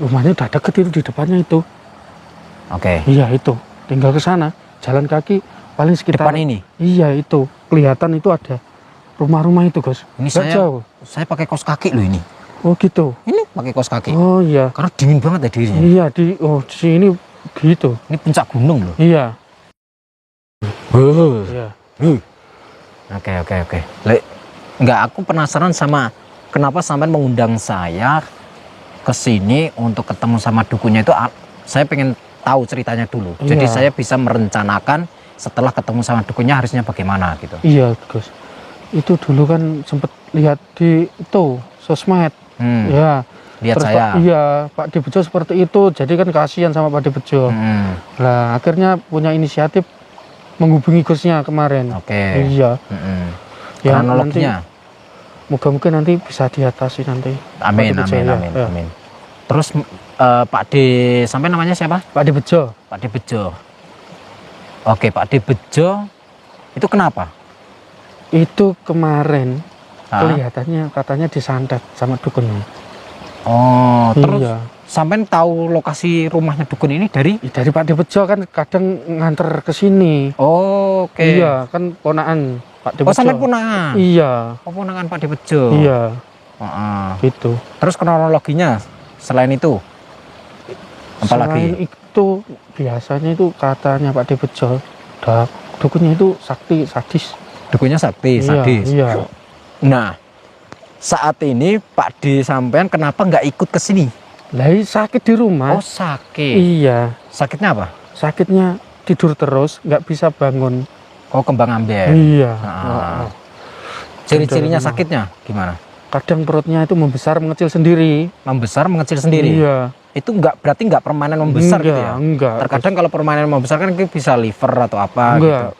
rumahnya udah deket itu di depannya itu. Oke. Iya itu, tinggal ke sana, jalan kaki paling sekitar. Depan ini? Iya itu, kelihatan itu ada rumah-rumah itu Gus. Ini Nggak jauh. saya pakai kaos kaki loh ini. Oh gitu. Ini pakai kaos kaki. Oh iya. Karena dingin banget ya di sini. Iya di sini gitu. Ini puncak gunung loh. Iya. Iya. Oke. Enggak, aku penasaran sama kenapa sampean mengundang saya ke sini untuk ketemu sama dukunnya itu. Saya pengen tahu ceritanya dulu. Iya. Jadi saya bisa merencanakan setelah ketemu sama dukunnya harusnya bagaimana gitu. Iya Gus. Itu dulu kan sempet lihat di itu sosmed. Ya. Lihat terus saya. Iya Pak Dibejo seperti itu. Jadi kan kasihan sama Pak Dibejo. Nah akhirnya punya inisiatif menghubungi Gusnya kemarin. Oke. Iya. Ya, kronologinya. Moga-moga nanti bisa diatasi nanti. Amin. Terus Pak D, sampai namanya siapa? Pak Dibejo. Pak D Bejo. Oke, Pak D Bejo. Itu kenapa? Itu kemarin kelihatannya katanya disantet sama dukunnya. Oh, terus iya. sampai tahu lokasi rumahnya dukun ini dari Pak Dibejo kan kadang nganter ke sini. Oh, oke. Iya, kan ponakan Pak Dibejo. Oh, sampai ponakan. Iya. Oh, ponakan Pak D Bejo. Iya. Gitu. Terus kronologinya selain itu apalagi? Selain itu biasanya itu katanya Pak Dibejo, dukunnya itu sakti sadis. Dukunnya sakti sadis. Iya. Nah, saat ini Pak D sampean kenapa nggak ikut ke sini? Lah sakit di rumah. Oh, sakit. Iya. Sakitnya apa? Sakitnya tidur terus, nggak bisa bangun. Oh, kembang ambien. Iya. Ciri-cirinya sakitnya gimana? Kadang perutnya itu membesar mengecil sendiri. Membesar mengecil sendiri. Iya. Itu berarti nggak permanen membesar enggak, gitu ya? Enggak. Terkadang kalau permanen membesar kan bisa liver atau apa enggak. gitu.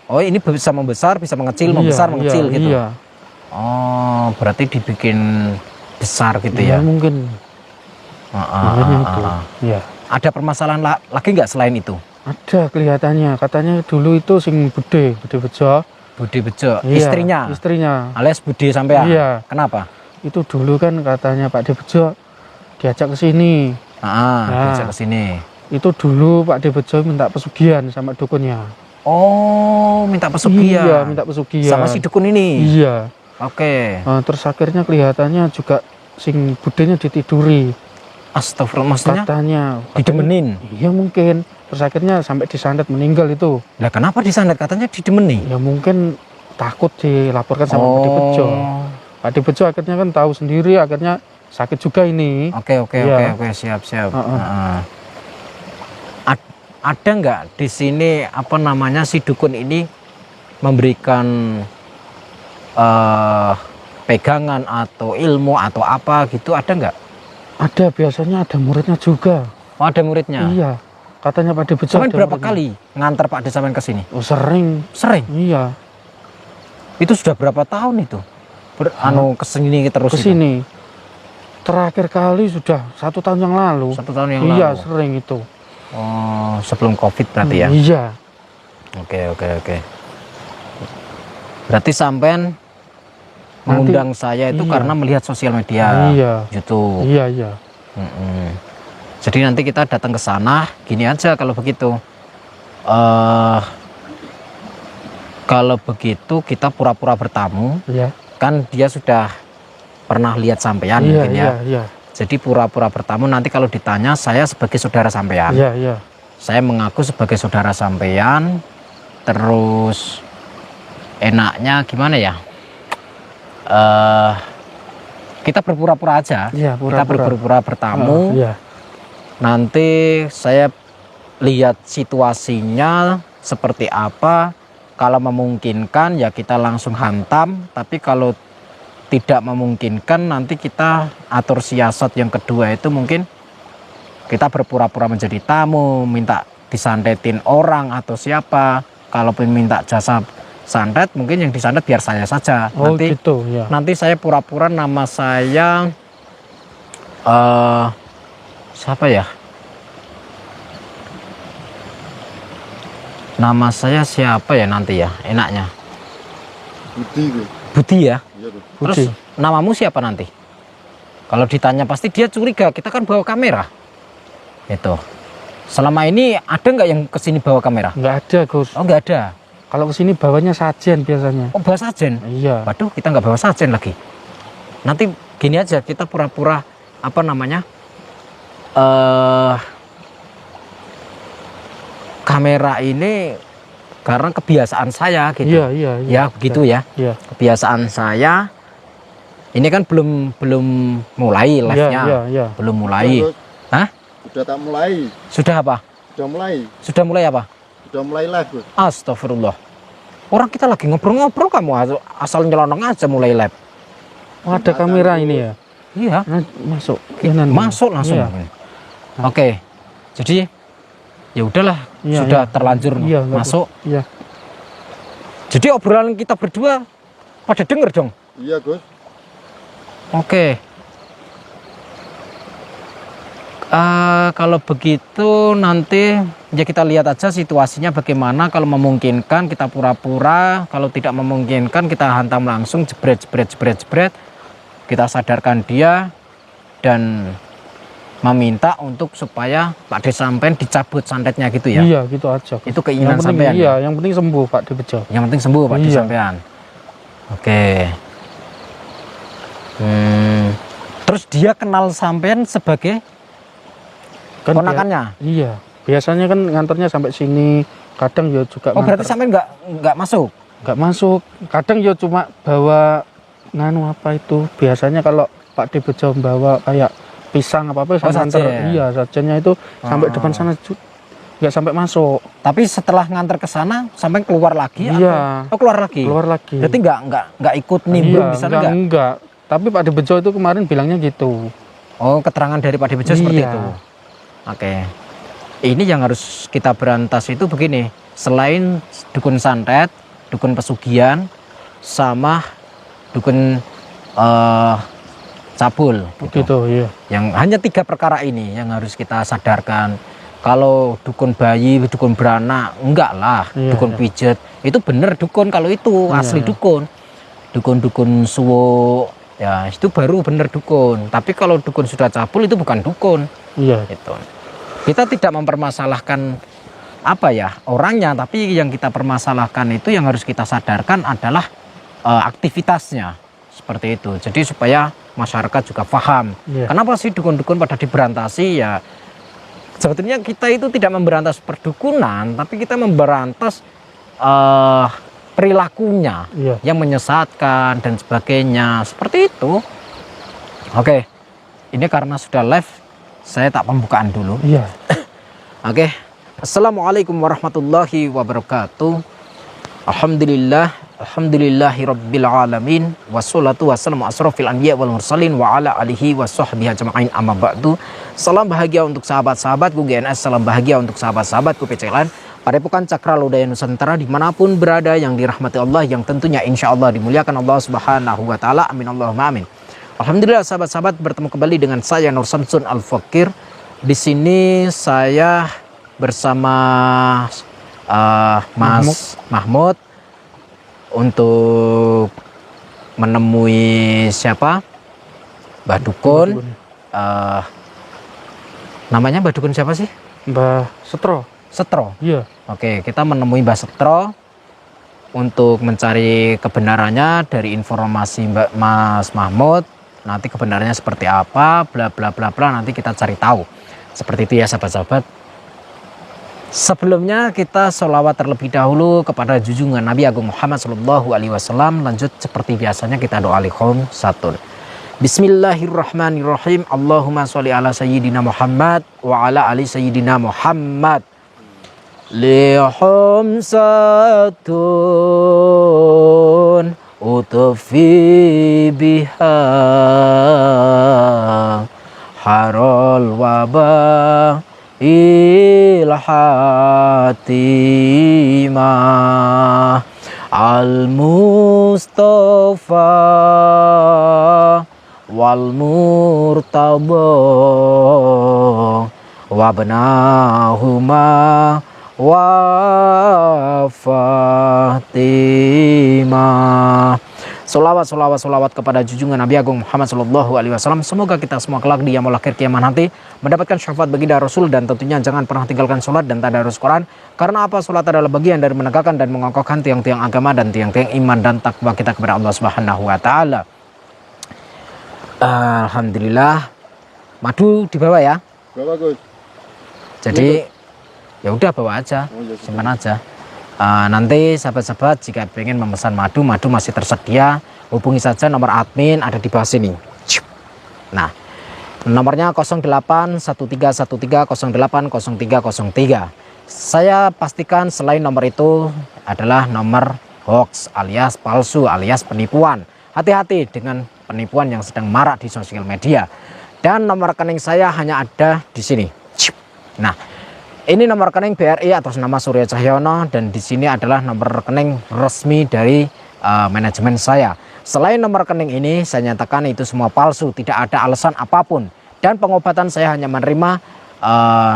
Oh, ini bisa membesar, bisa mengecil, membesar, mengecil gitu. Iya. Oh, berarti dibikin besar gitu Iya, ya? mungkin. Itu. Iya. Ada permasalahan lagi nggak selain itu? Ada kelihatannya. Katanya dulu itu sing Bude Bejo. Bude Bejo, Iya, istrinya. Alias Bude sampean. Iya. Kenapa? Itu dulu kan katanya Pak Dibejo diajak ke sini. Diajak ke sini. Itu dulu Pak Dibejo minta pesugihan sama dukunnya. Oh, minta pesugihan. Iya, minta pesugihan. Sama si dukun ini. Iya. Oke. Terus akhirnya kelihatannya juga sing budenya ditiduri. Astagfirullah, maksudnya? Katanya didemenin. Iya mungkin. Terus akhirnya sampai disantet meninggal itu. Lah kenapa disantet? Katanya didemeni. Ya mungkin takut dilaporkan sama Pak Dibejo. Pak Dibejo akhirnya kan tahu sendiri, akhirnya sakit juga ini. Oke, siap. Ada nggak di sini apa namanya si dukun ini memberikan pegangan atau ilmu atau apa gitu, ada nggak? Ada, biasanya ada muridnya juga. Oh, ada muridnya? Iya. Katanya Pak Dibejo. Sampai berapa kali ngantar Pak D sampean ke sini? Oh, sering. Sering? Iya. Itu sudah berapa tahun itu? Kesini terus? Kesini. Terakhir kali sudah 1 tahun yang lalu. 1 tahun yang lalu? Iya, sering itu. Oh, sebelum COVID berarti ya? Iya. Oke. Berarti sampean mengundang saya itu karena melihat sosial media, YouTube. Iya. Jadi nanti kita datang ke sana, gini aja kalau begitu. Kalau begitu kita pura-pura bertamu. Iya. Kan dia sudah pernah lihat sampean mungkin ya. Iya. Jadi pura-pura bertamu, nanti kalau ditanya saya sebagai saudara sampean. Iya. Saya mengaku sebagai saudara sampean. Terus enaknya gimana ya? Kita berpura-pura aja. Iya, kita berpura-pura bertamu. Iya. Nanti saya lihat situasinya seperti apa. Kalau memungkinkan ya kita langsung hantam. Tapi kalau tidak memungkinkan, nanti kita atur siasat yang kedua, itu mungkin kita berpura-pura menjadi tamu, minta disantetin orang atau siapa. Kalaupun minta jasa santet, mungkin yang disantet biar saya saja. Oh, nanti gitu, ya. Nanti saya pura-pura nama saya siapa ya? Nama saya siapa ya nanti ya? Enaknya Budi. Budi ya? Iya, Terus namamu siapa nanti? Kalau ditanya pasti dia curiga, kita kan bawa kamera. Itu. Selama ini ada nggak yang kesini bawa kamera? Nggak ada, Gus. Oh, nggak ada. Kalau kesini bawanya sajen biasanya. Oh, bawa sajen. Iya. Waduh, kita nggak bawa sajen lagi. Nanti gini aja, kita pura-pura apa namanya? Kamera ini karena kebiasaan saya gitu. Iya, iya, iya. Ya, begitu ya. Iya. Kebiasaan saya. Ini kan belum mulai Iya, live-nya. iya, iya. Belum mulai. Gus. Hah? Sudah tak mulai. Sudah apa? Sudah mulai. Sudah mulai apa? Sudah mulai live, Gus. Astagfirullah. Orang kita lagi ngobrol-ngobrol, kamu asal nyelonong aja mulai live. Oh, ada kamera ini ya. Iya. Nah, masuk. Kanan. Masuk langsung. Iya. Oke. Jadi ya udahlah, Iya, sudah iya. terlanjur Iya, nggak masuk. Iya. Jadi obrolan kita berdua pada denger dong. Iya, Gus. Oke. Kalau begitu nanti ya kita lihat aja situasinya bagaimana. Kalau memungkinkan kita pura-pura, kalau tidak memungkinkan kita hantam langsung, jebret. Kita sadarkan dia dan meminta untuk supaya Pak De sampean dicabut santetnya gitu ya. Iya, gitu aja. Gus. Itu keinginan Yang penting, sampean. iya, yang penting sembuh Pak De Bejo. Yang penting sembuh Pak De Iya. sampean. Oke. Terus dia kenal sampean sebagai Kan ponakannya. Iya. Biasanya kan nganternya sampai sini, kadang ya juga Oh, berarti nganter. sampean nggak masuk. Nggak masuk. Kadang ya cuma bawa nganu apa itu. Biasanya kalau Pak De Bejo bawa kayak pisang apa-apa Oh, sama nganter. sajen. Iya, sajennya itu sampai depan sana nggak sampai masuk. Tapi setelah nganter ke sana sampai keluar lagi. Iya. Oh, keluar lagi. Keluar lagi. Berarti nggak ikut nimbrung Iya, di sana nggak? enggak. Tapi Pak De Bejo itu kemarin bilangnya gitu. Oh, keterangan dari Pak De Bejo seperti Iya. itu. Oke. Ini yang harus kita berantas itu begini. Selain dukun santet, dukun pesugihan, sama dukun cabul. Gitu, iya. Yang hanya 3 perkara ini yang harus kita sadarkan. Kalau dukun bayi, dukun beranak, enggak lah. Iya, Dukun iya. pijet, itu bener dukun kalau itu Iya, asli iya. dukun. Dukun-dukun suwo, ya itu baru bener dukun. Tapi kalau dukun sudah cabul itu bukan dukun. Iya. Gitu. Kita tidak mempermasalahkan apa ya orangnya, tapi yang kita permasalahkan itu yang harus kita sadarkan adalah aktivitasnya seperti itu. Jadi supaya masyarakat juga paham. Iya. Kenapa sih dukun-dukun pada diberantasi ya? Sebetulnya kita itu tidak memberantas perdukunan, tapi kita memberantas perilakunya Iya. yang menyesatkan dan sebagainya. Seperti itu. Oke. Ini karena sudah live, saya tak pembukaan dulu. Iya. Oke. Assalamualaikum warahmatullahi wabarakatuh. Alhamdulillahirabbil alamin wassalatu wassalamu asrofil anbiya wal mursalin wa ala alihi washabbihi ajmain amma ba'du. Salam bahagia untuk sahabat-sahabatku GNS, salam bahagia untuk sahabat-sahabatku PCLN, Padepokan Cakra Lodaya Nusantara dimanapun berada yang dirahmati Allah, yang tentunya insya Allah dimuliakan Allah Subhanahu wa taala. Amin Allahumma amin. Alhamdulillah sahabat-sahabat, bertemu kembali dengan saya Nur Samsun Al-Fakir. Di sini saya bersama Mas Mahmud untuk menemui siapa? Mbah Dukun. Namanya Mbah Dukun siapa sih? Mbah Setro. Setro. Iya. Oke, kita menemui Mbah Setro untuk mencari kebenarannya dari informasi Mas Mahmud. Nanti kebenarannya seperti apa, bla bla bla bla, nanti kita cari tahu. Seperti itu ya sahabat-sahabat. Sebelumnya kita sholawat terlebih dahulu kepada junjungan Nabi Agung Muhammad SAW. Lanjut seperti biasanya kita doa liqaum satun. Bismillahirrahmanirrahim. Allahumma sholli ala sayyidina Muhammad wa ala ali sayyidina Muhammad. Liqaum satun utufi biha harol wabah ilhatimah al-mustafa wal murtaba wabnahuma wa fatimah Solawat kepada junjungan Nabi Agung Muhammad Sallallahu Alaihi Wasallam. Semoga kita semua kelak di yaumul akhir kiamat nanti mendapatkan syafaat baginda Rasul, dan tentunya jangan pernah tinggalkan sholat dan tadarus Quran. Karena apa? Sholat adalah bagian dari menegakkan dan mengokohkan tiang-tiang agama dan tiang-tiang iman dan takwa kita kepada Allah Subhanahu Wa Taala. Alhamdulillah, madu dibawa ya. Berapa Gus? Jadi ya udah bawa aja, Oh, ya, simpan aja. Nanti sahabat-sahabat jika pengen memesan madu masih tersedia, hubungi saja nomor admin ada di bawah sini. Nah, nomornya 081313080303. Saya pastikan selain nomor itu adalah nomor hoax alias palsu alias penipuan. Hati-hati dengan penipuan yang sedang marak di sosial media. Dan nomor rekening saya hanya ada di sini. Nah, ini nomor rekening BRI atas nama Surya Cahyono, dan di sini adalah nomor rekening resmi dari manajemen saya. Selain nomor rekening ini, saya nyatakan itu semua palsu, tidak ada alasan apapun. Dan pengobatan saya hanya menerima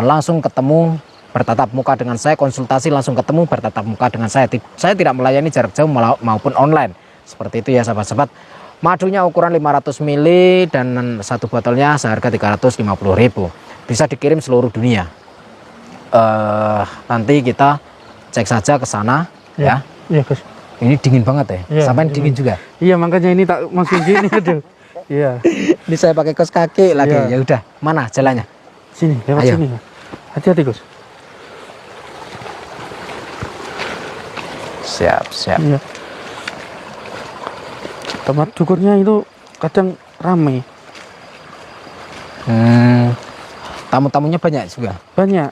langsung ketemu bertatap muka dengan saya, konsultasi langsung ketemu bertatap muka dengan saya. Saya tidak melayani jarak jauh maupun online. Seperti itu ya sahabat-sahabat. Madunya ukuran 500 ml dan satu botolnya seharga 350.000. Bisa dikirim seluruh dunia. Nanti kita cek saja ke sana ya. Iya, Gus. Ini dingin banget ya. Iya, Sampai iya. dingin juga. Iya, makanya ini tak masukin gini aduh. Iya. Ini saya pakai kaos kaki lagi. Iya. Ya udah, mana jalannya? Sini, lewat Ayo. sini. Hati-hati, Gus. Siap. Iya. Tempat cukurnya itu kadang ramai, Tamu-tamunya banyak juga. banyak.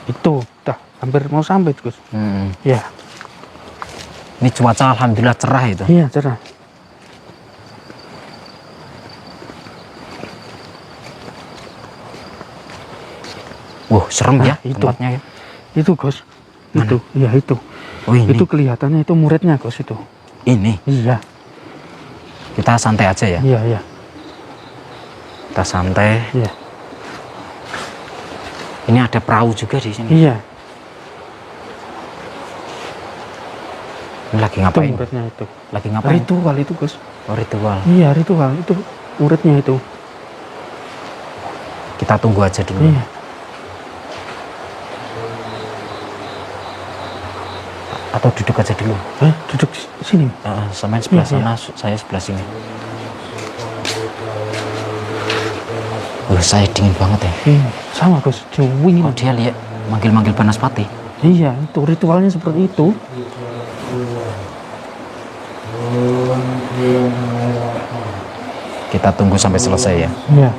Itu dah hampir mau sampai, Gus. Ya, Ini cuaca alhamdulillah cerah itu. iya cerah. Wah, serem ya Nah, itu. tempatnya ya. Itu, Gus. Mana? Itu, iya itu. Oh ini. Itu kelihatannya itu muridnya, Gus itu. Ini. Iya, Kita santai aja ya. iya, iya, Kita santai. iya. Ini ada perahu juga di sini. Iya, Ini lagi itu ngapain? muridnya itu. Lagi ngapain? Ritual itu, Gus. Oh, ritual. Iya, ritual itu muridnya itu. Kita tunggu aja dulu. Iya. Atau duduk aja dulu. Duduk di sini. Sama sebelah Iya, sana, saya sebelah sini. Saya dingin banget ya. Iya, sama, Gus. Dingin. Oh, dia lihat manggil-manggil Banaspati. Iya, itu ritualnya seperti itu. Kita tunggu sampai selesai ya. Iya.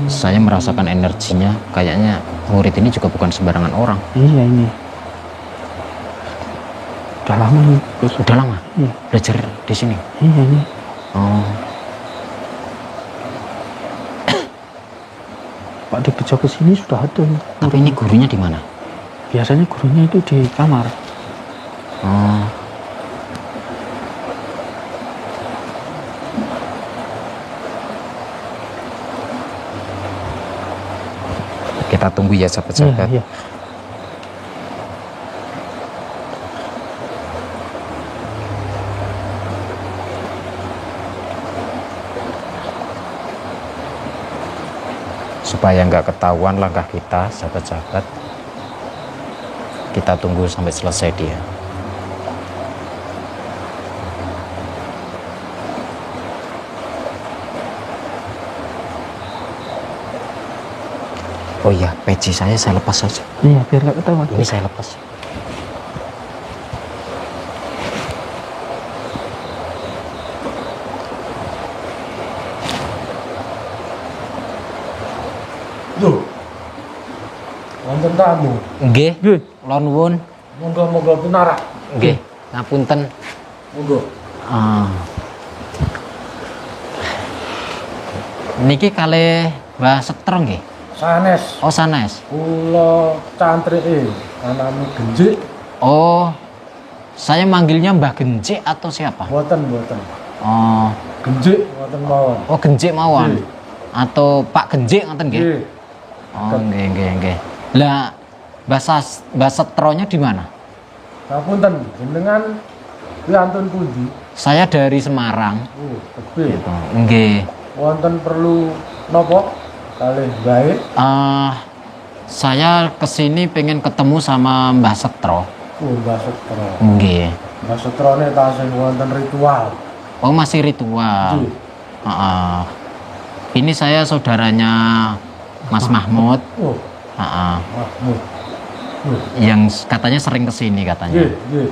Saya merasakan energinya, kayaknya murid ini juga bukan sembarangan orang. Iya ini. Udah lama nih, Gus. Udah lama Iya. belajar di sini. Iya ini. Oh, Pak di Bejo ke sini sudah ada. tapi ini gurunya di mana? Biasanya gurunya itu di kamar. Oh, kita tunggu ya sahabat-sahabat. Iya, iya. Supaya nggak ketahuan langkah kita, sahabat-sahabat, kita tunggu sampai selesai dia. Oh iya, peci saya lepas saja. Iya, biar nggak ketahuan. Ini saya lepas. Loh, wonten tamu. Nggih, Nggih. kula nuwun. Moga-moga pinarak. Nggih, ngapunten. Monggo. Niki kalih Mbah Sektro nggih. Sanes. Oh, sanes. Kula cantrike anane genjik. Oh, Saya manggilnya Mbah Genjik atau siapa? Mboten. Oh, Genjik mboten mawon. oh Genjik mawon. Nggih. Atau Pak Genjik ngoten nggih? Nggih. Oh, nggih. Lah Mbah Setronya di mana? Sapunten, jenengan piantun pundi? Saya dari Semarang. Tebih. Gitu. Nggih. Wonten perlu napa? Kalih bae. Saya kesini pengen ketemu sama Mbah Setro. Mbah Setro. Nggih. Mbah Setrone tasih wonten ritual. Oh, masih ritual. Nggih. Heeh. Ini saya saudaranya Mas Mahmud. Oh, Heeh. Mahmud. Yang katanya sering kesini katanya. Nggih.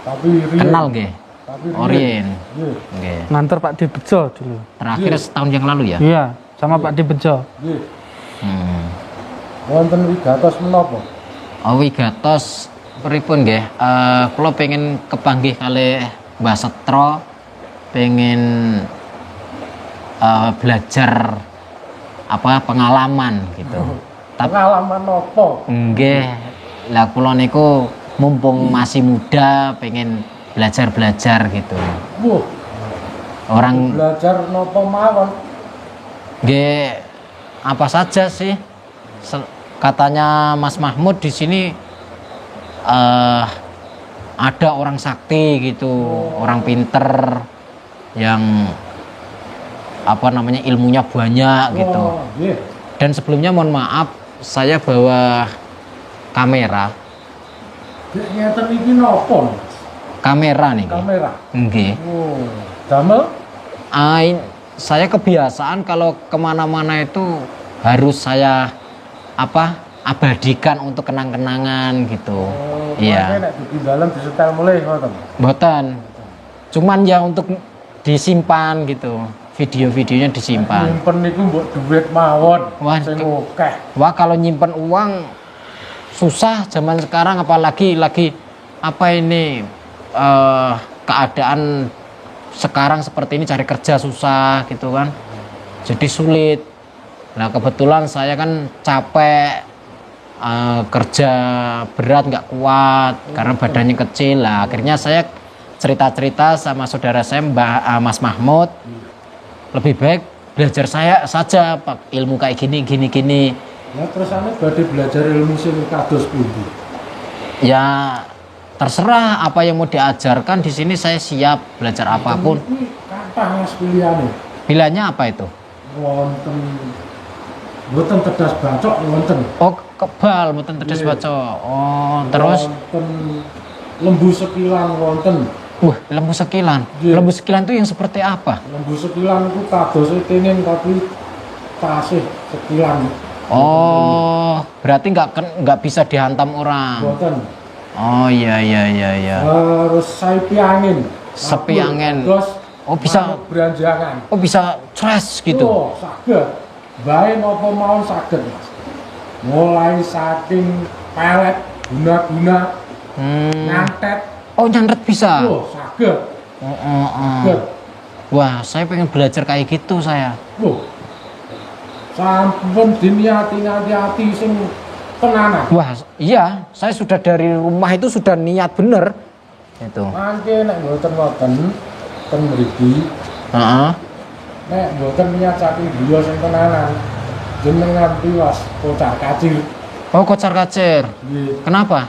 Tapi riyen. Kenal nggih? Tapi Orien. Nggih. Nggih. Nganter Pak D Bejo dulu. Terakhir setahun yang lalu ya? Iya, sama Pak D Bejo. Nggih. Hmm. Wonten wigatos menapa? Oh, wigatos pripun nggih? Kula pengen kepanggih kalih Mbah Setro, pengen belajar apa pengalaman gitu. Pengalaman napa? Nggih. Lah kula niku mumpung masih muda pengen belajar gitu. Wah, Orang belajar napa mawon? nggih apa saja sih? Katanya Mas Mahmud di sini ada orang sakti gitu, orang pinter yang apa namanya ilmunya banyak gitu. Oh, nggih. Dan sebelumnya mohon maaf, saya bawa kamera. Dek ngeten iki napa? Kamera nih. Kamera. Nggih. Oh, damel Saya kebiasaan kalau kemana-mana itu harus saya apa abadikan untuk kenang-kenangan gitu. Iya. Nek di dalam disetel mulai ngoten. Mboten. Cuman ya untuk disimpan gitu. Video-videonya disimpan. Nyimpen niku mbok duit mawon. Wah, Sing akeh. Wah, kalau nyimpen uang susah zaman sekarang, apalagi lagi apa ini keadaan sekarang seperti ini, cari kerja susah gitu kan, jadi sulit. Nah kebetulan saya kan capek, kerja berat nggak kuat karena badannya kecil lah. Akhirnya saya cerita-cerita sama saudara saya Mas Mahmud, lebih baik belajar saya saja Pak, ilmu kayak gini. Ya terus ane badhe belajar ilmu sing kados pundi? Ya terserah apa yang mau diajarkan di sini, saya siap belajar apapun. Iki kathah Mas pilihane. Pilihannya apa itu? Wonten mboten tedas bacok wonten. Oh, kebal, mboten tedes Iya. baca. Oh, terus Wonten lembu sekilan wonten. lembu sekilan. Iya. Lembu sekilan itu yang seperti apa? Lembu sekilan itu kados kenging tapi tasih sekilan. Oh, berarti nggak bisa dihantam orang. Wonten. Oh, iya. Terus sapi angin. Sapi angin. Terus Oh, bisa. beranjangan. Oh, bisa trash gitu. Oh, saged. Bae napa mawon saged, Mas. Mulai saking pelet, guna-guna, nyantet. Oh, nyantet bisa. Oh, saged. Saged. Wah, saya pengen belajar kayak gitu saya. Oh. Sampun diniati sing tenanan. Wah, iya, saya sudah dari rumah itu sudah niat bener. Itu. Mangke nek mboten wonten ten mriki, Heeh. nek mboten niat saking griya sing tenanan, jenengan tiwas kocar kacir. Oh, kocar-kacir. Nggih. Kenapa?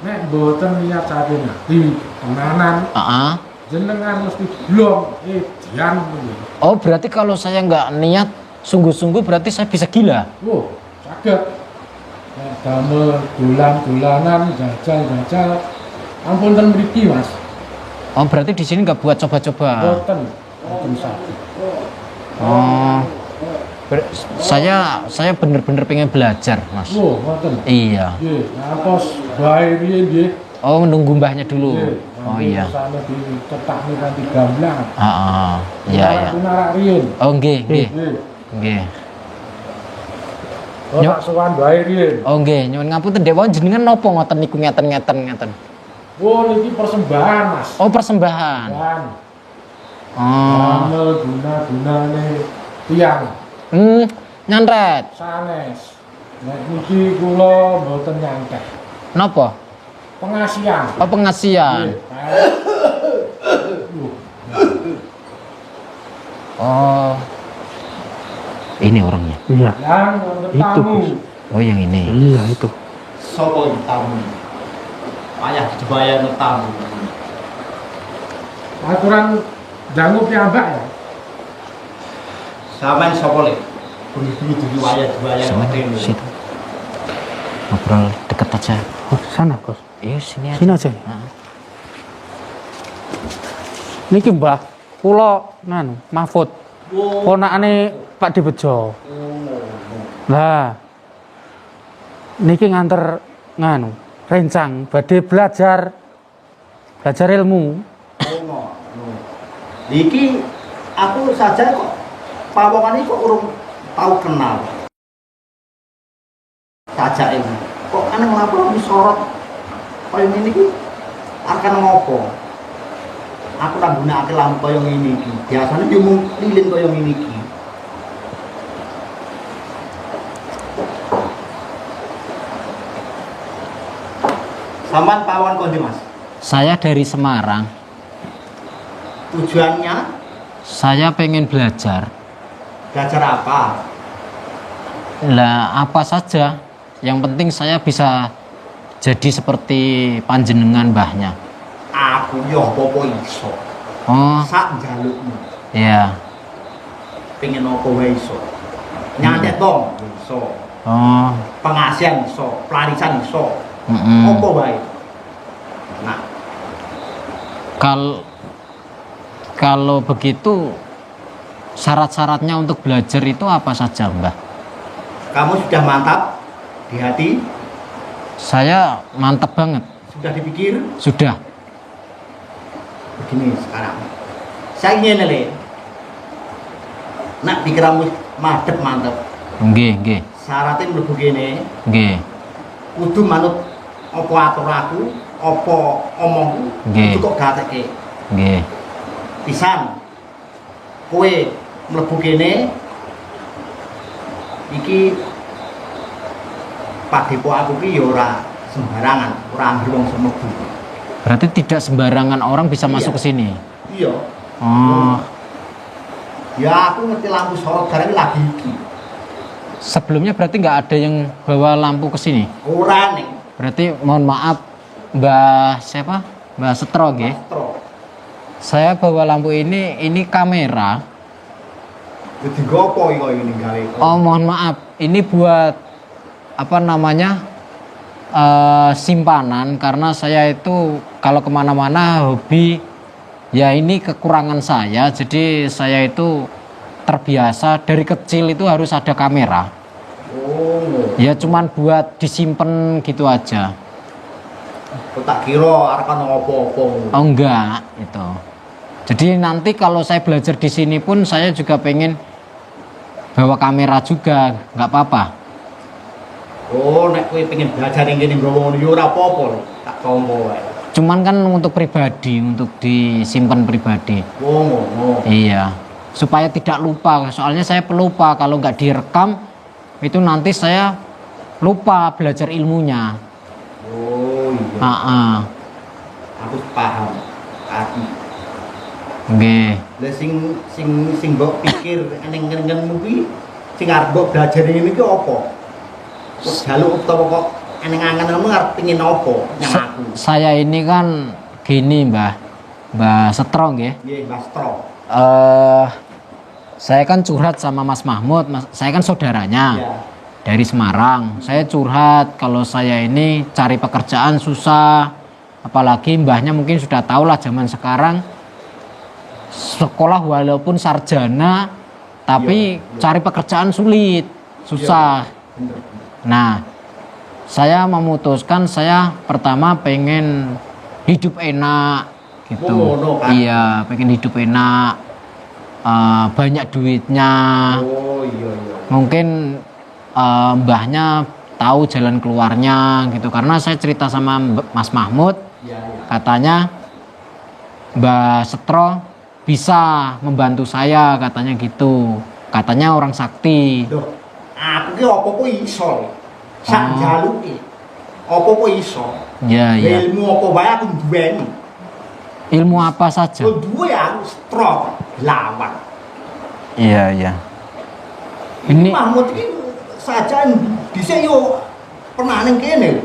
Nek mboten niat saking ati tenanan, Heeh. jenengan mesti blong dian. Oh, berarti kalau saya nggak niat sungguh-sungguh berarti saya bisa gila. Oh, saged. Nek damel dolan-dolanan, jajal-jajal, ampun ten mriki, Mas. Oh, berarti di sini nggak buat coba-coba. Mboten, mboten saged. Oh, saya bener-bener pengen belajar, Mas. Oh, mboten. Iya. Nggih, ngantos bae riyen nggih. Oh, menunggu mbahnya dulu. Oh iya. Sana dicetak kanthi gamblang. Heeh. Iya. Narak riyen. Oh, nggih. Nggih. Nggih. Oh, tak sowan bae riyen. Oh, nggih. Nyuwun ngapunten, Dek. Wong jenengan napa ngoten niku ngeten. Oh, niki persembahan, Mas. Oh, persembahan. Dan Oh. damel guna-gunane tiyang Nyantet. sanes. Nek niki kula mboten nyantet. Napa? pengasian. Oh, pengasian. Oh. Ini orangnya. Iya. Yang Itu, tamu. Bos. Oh, yang ini. Iya itu. Sopo tamu. Ayah dibayar tamu. Aturan dangu piyambak ya. Sampeyan sopo le? Buru-buru dibayar Sama situ. Ngobrol deket aja. Oh, sana, Bos. Iya, sini aja. Sini aja. Ya? Nah. Niki Mbah, kula nganu, Mahfud. Ponakane Pak Dibejo. Lah. Niki nganter nganu, rencang badhe belajar ilmu. Iki aku saja kok pawongan kok urung tahu kenal. Saja ini. Kok ana nglapor sorot kaya ngene iki akan ngopo? Aku tak gunakake lampu kaya ngene iki. Biasane yo mung lilin kaya ngene iki. Sampeyan pawon kondi, Mas? Saya dari Semarang. Tujuannya Saya pengen belajar. belajar apa? Lah, apa saja. Yang penting saya bisa jadi seperti panjenengan mbahnya. Aku yo apa iso. Oh, Sak jalukmu. ya. Pengen apa wae iso. Nyantet dong iso. Oh, Pengasian iso, pelarisan iso. mm-mm. Apa wae. Nah, Kalau begitu syarat-syaratnya untuk belajar itu apa saja, Mbah? kamu sudah mantap di hati, Saya mantap banget. sudah dipikir. Sudah. Begini sekarang. Saya ingin le. Nak pikiranmu madep mantep. Nggih, nggih. Syaratnya mlebu kene Nggih. kudu manut apa aturanku, apa omongku, Nggih. kudu kok gateke. Nggih. Pisan kowe mlebu kene iki Pak Depo aku ki ya ora sembarangan, ora ambil wong semebu. Berarti tidak sembarangan orang bisa Iya. masuk ke sini. Iya. Oh, Ya aku ngerti lampu sorot barang lagi iki. sebelumnya berarti nggak ada yang bawa lampu ke sini. Ora ning Berarti mohon maaf, Mbah siapa? Mbah Setro nggih. Astro. Saya bawa lampu ini kamera. Jadi gopo ini gawe. Oh, mohon maaf, ini buat apa namanya simpanan, karena saya itu kalau kemana-mana hobi ya, ini kekurangan saya. Jadi saya itu terbiasa dari kecil itu harus ada kamera. Oh. Ya cuman buat disimpan gitu aja. Kok tak kira arep ana apa-apa. Oh enggak, itu. Jadi nanti kalau saya belajar di sini pun saya juga pengen bawa kamera juga, nggak apa-apa. Oh, nek kowe pengen belajar ning kene nggawa ngono ya ora apa-apa lho. Tak tombo wae. Cuman kan untuk pribadi, untuk disimpan pribadi. Oh, ngono. Iya, supaya tidak lupa. Soalnya saya pelupa, kalau nggak direkam itu nanti saya lupa belajar ilmunya. Oh, iya. Ah, Aku paham. Ati. nggih. Lah sing mbok pikir ning-nengmu kuwi sing arep mbok belajar ini ki apa? Kok jaluk utawa kok angen-angenmu arep pengin apa nyang aku? Saya ini kan gini, Mbah Setro nggih. Nggih, Mas Tro. Saya kan curhat sama Mas Mahmud. Saya kan saudaranya Ya. dari Semarang. Saya curhat kalau saya ini cari pekerjaan susah. Apalagi mbahnya mungkin sudah tahu lah zaman sekarang sekolah walaupun sarjana tapi cari pekerjaan sulit, susah. Bener. Nah, saya memutuskan saya pertama pengen hidup enak gitu. Oh, no, kan? Iya, pengen hidup enak, banyak duitnya. Oh, iya. Mungkin mbahnya tahu jalan keluarnya gitu. Karena saya cerita sama Mas Mahmud, Iya. katanya Mbah Setro bisa membantu saya, katanya gitu. Katanya orang sakti. Loh, aku ki apa kok iso? Sak Oh. jaluke. Apa iso? Ya, ya. Ilmu apa wae aku duweni. Ilmu apa saja? Yo duwe aku strong lawan. Iya, iya. Ini Mahmud iki saja dhisik yo pernah ning kene.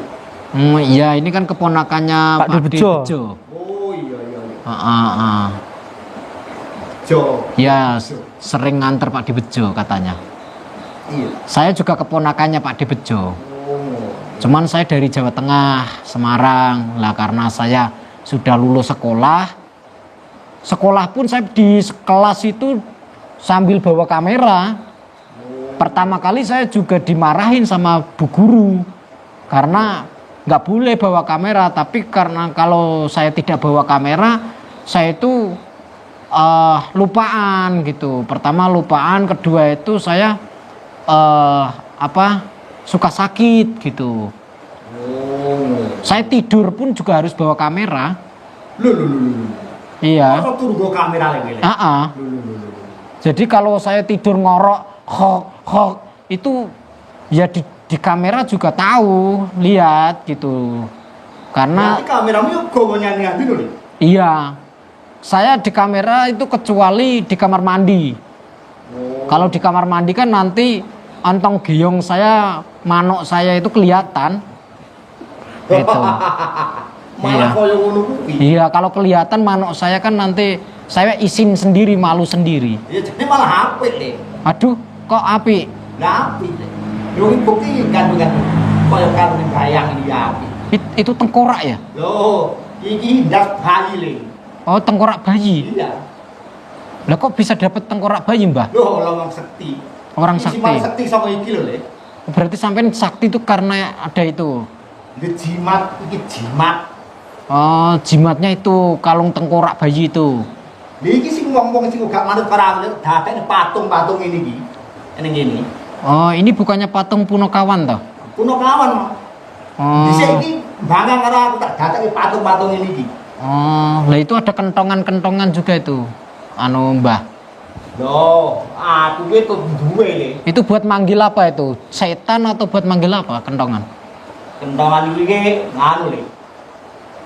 iya ini kan keponakannya Pak Pak Dibejo. Dibejo. Oh iya iya iya. Heeh. Jo. Ya, sering nganter Pak Dibejo katanya. Iya. Saya juga keponakannya Pak Dibejo. Oh. Cuman saya dari Jawa Tengah, Semarang. Lah karena saya sudah lulus sekolah. Sekolah pun saya di kelas itu sambil bawa kamera. Pertama kali saya juga dimarahin sama bu guru. Karena nggak boleh bawa kamera. Tapi karena kalau saya tidak bawa kamera, saya itu lupaan gitu. Pertama lupaan, kedua itu saya suka sakit gitu. Oh. Saya tidur pun juga harus bawa kamera. Lho. Iya. Kok turu go kamera lagi. Lho. Jadi kalau saya tidur ngorok hok itu ya di kamera juga tahu, lihat gitu. Karena Berarti kameramu yo gowo nyanyi lho. iya. Saya di kamera itu kecuali di kamar mandi. Oh. Kalau di kamar mandi kan nanti ontong geyong saya, manuk saya itu kelihatan. Gitu. Malah koyo ngono kuwi. Iya, kalau kelihatan manuk saya kan nanti saya isin sendiri, malu sendiri. Ya jane malah apik le. Aduh, kok api? Lah apik le. Yo iki bukti gantung-gantung. Koyo karo ning bayang ini apik. Itu tengkorak ya? Loh, iki ndas bayi le. Oh, tengkorak bayi. Iya. Lah kok bisa dapat tengkorak bayi, Mbah? Loh, lawang sekti. Orang Iki sakti. malah sekti sama iki lho le. Berarti sampean sakti itu karena ada itu. Iki jimat, iki jimat. Oh, jimatnya itu kalung tengkorak bayi itu. Lha iki sing wong-wong sing gak manut para awlit dadekne patung-patung ini iki. Ning ngene. Oh, ini bukannya patung Punokawan toh? Kuno kawan. Oh. Dhisik iki bangga karo aku tak dadekke patung-patung ini iki. Oh, lah itu ada kentongan-kentongan juga itu. Anu, Mbah. Loh, aku ki tuh duwe le. Itu buat manggil apa itu? Setan atau buat manggil apa kentongan? Kentongan iki nganu le.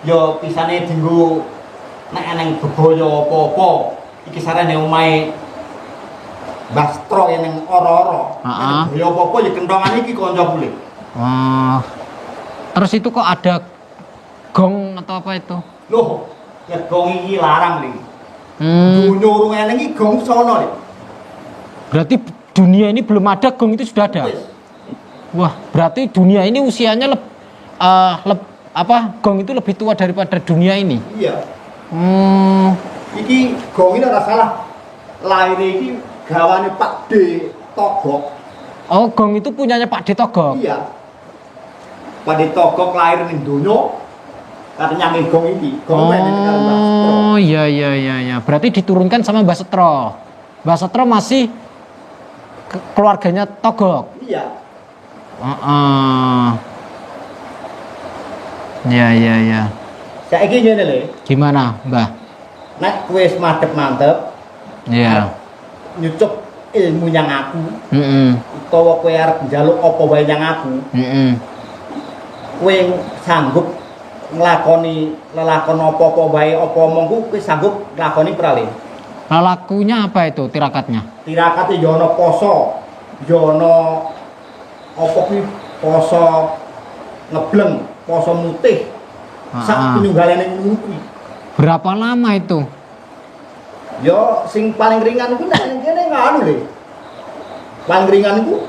Yo pisane dienggo nek eneng bebaya apa-apa. Iki sarane omahe Bastro yang ning ora-ora. Heeh. Nek bebaya apa-apa ya kentongan iki kancaku le. Oh. Terus itu kok ada gong atau apa itu? Loh, ya gong iki larang le. Hmm, Dunya urung eneng iki gong sono le. berarti dunia ini belum ada, gong itu sudah ada. Wis. Wah, berarti dunia ini usianya gong itu lebih tua daripada dunia ini. Iya. Hmm, Iki gong ini ora salah. Lahir iki gawane Pak D Togok. oh, gong itu punyanya Pak Ditogok. Iya. Pak D Togok lahir ning donya. Katanya nyanyi gong iki. Gong ini karo Mbah Setro. Oh, iya. Berarti diturunkan sama Mbah Setro. Mbah Setro masih keluarganya Togok. Iya. Iya. Saiki ngene le. Gimana, Mbah? Nek kowe wis mantep-mantep, Iya. nyucup ilmu yang aku, Heeh. utawa kowe arep njaluk apa wae yang aku, kowe sanggup nglakoni lelakon apa-apa wae apa omongku kowe sanggup nglakoni prale. Lakunya apa itu tirakatnya? Tirakate ya ana poso, ya ana apa kuwi poso ngebleng, poso mutih. Sak peninggalane ngono kuwi. Berapa lama itu? Ya sing paling ringan iku nek ning kene nganu le. Paling ringan iku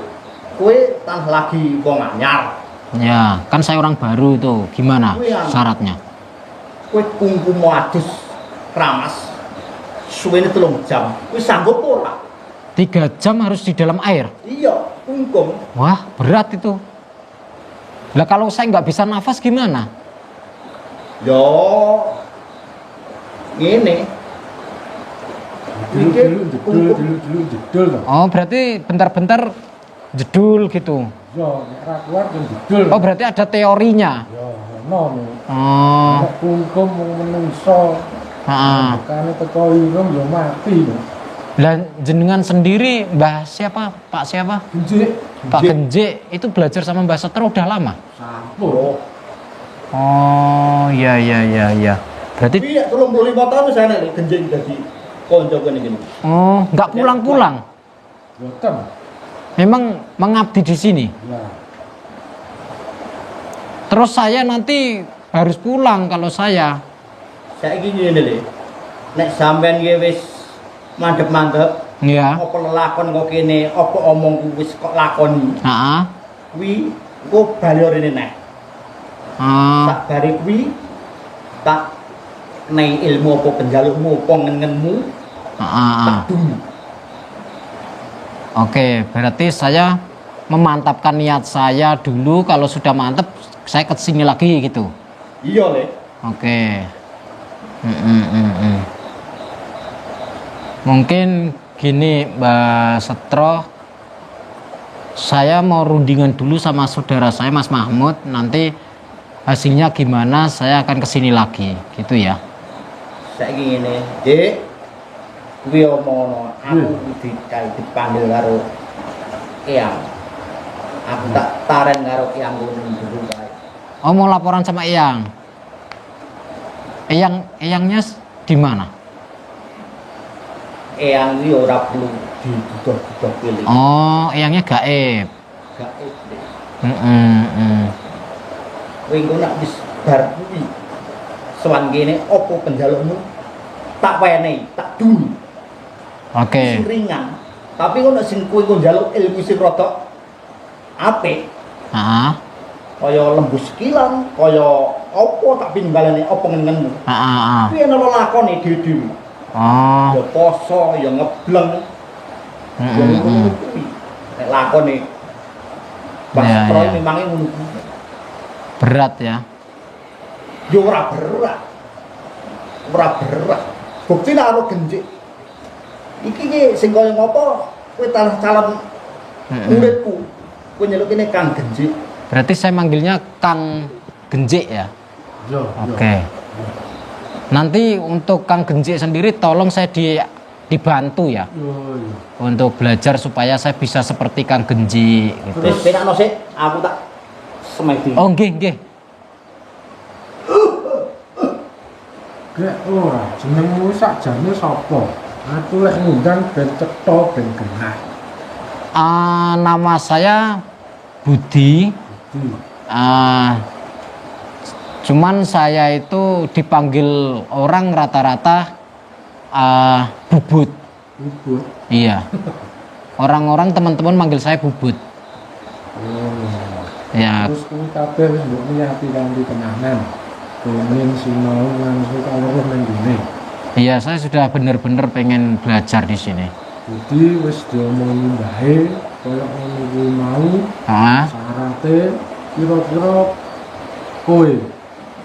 kowe tan lagi wong anyar. Ya, kan saya orang baru itu. Gimana Iya. syaratnya? Kowe kungkum adus kramas. Suwene 3 jam. Kowe sanggup ora? 3 jam harus di dalam air. Iya, kungkum. Wah, berat itu. Lah kalau saya nggak bisa nafas gimana? Yo ngene. Dulu jedul toh. Oh, berarti bentar-bentar jedul gitu. Yo, nek ra kuat yo jedul. Oh, berarti ada teorinya. Yo, ono. Oh, Nek kungkum wong menungso. heeh. Kane teko irung yo mati lho. Lah jenengan sendiri Mbah siapa? Pak siapa? Benjik. Pak Genjik itu belajar sama Mbah Setro udah lama. Sampun. Oh, iya iya iya iya. Berarti Kuwi nek 35 tahun wis enak lho genjing dadi kanca kene iki. oh, nggak pulang-pulang. Boten. Memang mengabdi di sini. Ya. Terus saya nanti harus pulang kalau saya. Saiki ngene lho. Nek sampean iki wis mandhep-mandhep, Ya. apa lelakon kok kene, apa omongku wis kok lakoni. Heeh. Kuwi engko bali rene neh. Ah, Tak bari kuwi tak nei ilmu apa penjalukmu, apa ngenenmu, tak dumi. Oke, berarti saya memantapkan niat saya dulu. Kalau sudah mantap, saya ke sini lagi gitu. Iya le. Oke. Mungkin gini, Mbak Setro, saya mau rundingan dulu sama saudara saya Mas Mahmud. Nanti hasilnya gimana, saya akan kesini lagi, gitu ya. Saiki ngene, Dik. Kuwi omongono, aku dipanggil karo Eyang. Aku tak taren karo Eyang ngono dulu kae. Oh, mau laporan sama Eyang. Eyangnya di mana? Eyang iki ora perlu dibutuh-butuh pilih. Oh, Eyangnya gaib. Gak Dik. Kowe engko nek wis bar kuwi sowan kene apa penjalukmu tak wenehi, tak duni. Oke. Sing ringan. Tapi kok nek sing kowe engko njaluk ilmu sing rada apik, Ah, kaya lembu sekilan, kaya apa tak pinggalane apa ngenenmu. Kuwi ana lakone dhewe-dhewe. Oh. Ya poso, ya ngebleng. Ya ngono kuwi. Nek lakone Pas Ya, Troy ya. memangnya ngono kuwi. Berat ya. Ya ora berat. Ora berat. Bukti nek ana genjik. Iki ki sing kaya ngopo kowe talah calon muridku. Kowe nyeluk kene Kang Genjik. Berarti saya manggilnya Kang Genjik ya. Yo. Oke. Nanti untuk Kang Genjik sendiri tolong saya dibantu ya Yo. untuk belajar supaya saya bisa seperti Kang Genjik gitu. Terus penakno sik, aku tak semedi. Oh, nggih, nggih. Gek ora, jenengmu sakjane sapa? Aku lek ngundang ben cetha ben genah. Nama saya Budi. Cuman saya itu dipanggil orang rata-rata Bubut. Bubut. Iya. Orang-orang teman-teman manggil saya Bubut. Oh. Ya, Terus kuwi kabeh wis mbok niati kanthi tenanan. Pengen sinau langsung karo nang ngene. iya saya sudah benar-benar pengen belajar di sini. Jadi wis diomongi mbahe kaya ngono kuwi mau Ah, syarate kira-kira kowe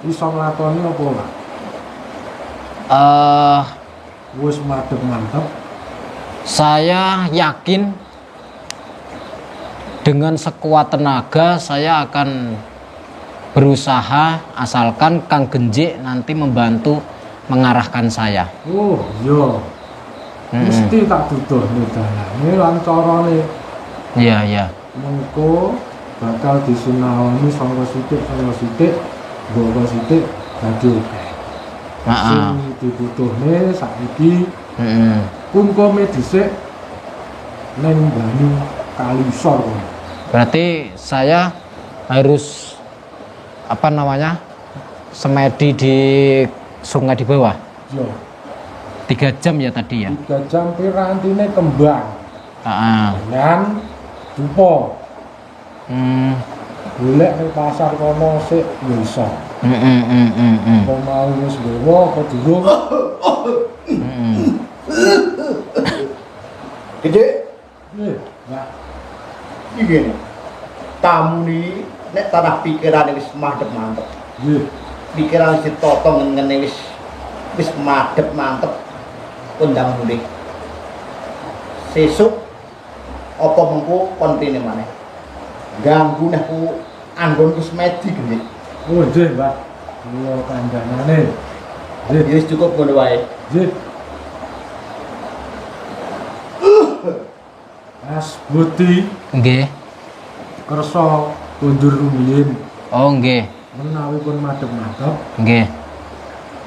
iso nglakoni apa ora? Wis madhep mantep. saya yakin dengan sekuat tenaga saya akan berusaha asalkan Kang Genjik nanti membantu mengarahkan saya. Oh iya. Mesti tak duduhne dalane lan carane. Iya, iya. Mengko bakal disinaoni saka sithik nggo sithik dadi akeh. Sing dibutuhne saiki kungkume dhisik ning banyu Kalisor. Berarti saya harus apa namanya? Semedi di sungai di bawah. Yo, 3 jam ya tadi ya. 3 jam pirantine kembang. Ah, Dan dupa. Golek ning pasar kono sik yo iso. Wong mau wis gowo apa durung? Gede Nah, iki tamu ni nek tanah pikirane wis madhep mantep. nggih. Pikiran wis ditata ngene wis madhep mantep kondang mulih. Sesuk apa mengko kontine maneh. Ganggu nek ku anggonku semedi gede. Oh, nggih, Mbak. Kula kandhanane. Nggih, Ya wis cukup ngono wae. nggih. Mas Budi nggih. kersa kondur rumiyin. Oh, nggih. menawi pun madhep-madhep Nggih.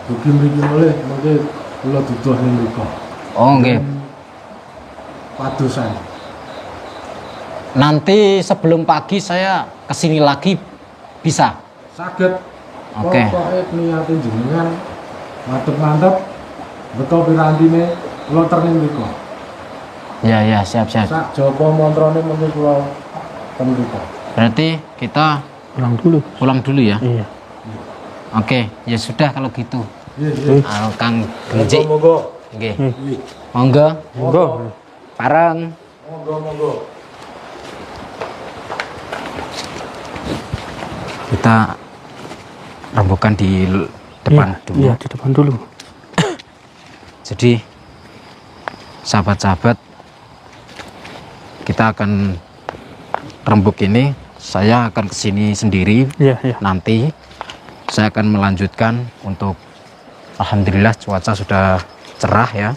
dugi mriki mulih mengke kula duduh ning mriku. Oh, nggih. Padosan. Nanti sebelum pagi saya kesini lagi bisa. Saged. Oke. Pokoke niate jenengan madhep-madhep beto pirantine kula terning mriku. Ya, ya, siap-siap. Sak jaba mantrane mengke kula ten mriku. Berarti kita Pulang dulu. pulang dulu ya. Iya. Oke, ya sudah kalau gitu. Nggih, nggih. Kang Genji. Monggo. Nggih. Nggih. Monggo, Monggo. parang. Monggo. Kita rembukan di depan Iya, dulu. Iya, di depan dulu. Jadi sahabat-sahabat, kita akan rembuk ini. Saya akan kesini sendiri. Iya, iya. Nanti saya akan melanjutkan untuk, alhamdulillah cuaca sudah cerah ya.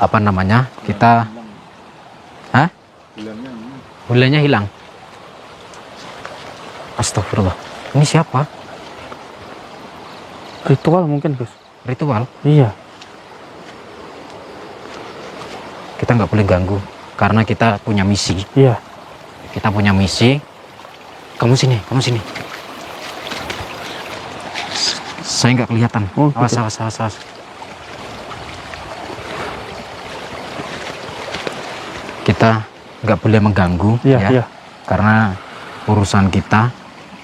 Apa namanya? Kita, hah? Bulannya hilang. Astagfirullah. Ini siapa? Ritual mungkin, Gus. Ritual. Iya. Kita nggak boleh ganggu karena kita punya misi. Iya. Kita punya misi. Kamu sini, kamu sini. Saya nggak kelihatan. Oh, Awas, gitu. awas. Kita nggak boleh mengganggu, Iya, ya. iya. Karena urusan kita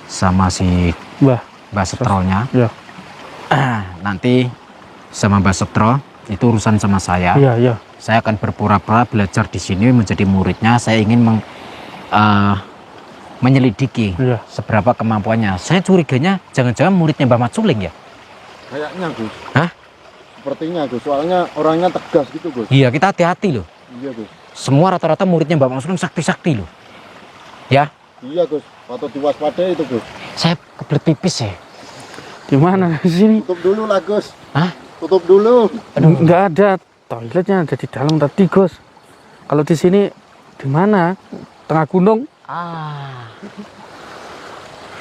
sama si Mbah. Mbak Setrolnya. Iya. Nanti sama Mbak Setro itu urusan sama saya. Iya, iya. Saya akan berpura-pura belajar di sini menjadi muridnya. Saya ingin menyelidiki Iya. seberapa kemampuannya. Saya curiganya jangan-jangan muridnya Mbak Mat Suling ya? Kayaknya Gus. Hah? Sepertinya Gus, soalnya orangnya tegas gitu Gus. Iya, kita hati-hati loh. Iya Gus. Semua rata-rata muridnya Mbak Mat Suling sakti-sakti loh. Ya, Iya Gus, patut diwaspadai itu Gus. saya kebelet pipis ya. Di mana di sini? Tutup dulu lah Gus. Hah? Tutup dulu. Enggak ada. Toiletnya ada di dalam tadi, Gus. Kalau di sini di mana? Tengah gunung.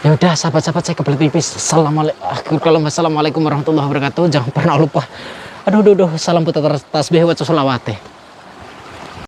Ya udah, sahabat-sahabat, saya kebelet pipis. Assalamualaikum warahmatullahi wabarakatuh. Jangan pernah lupa. Aduh, salam putar tasbih wa sholawatih.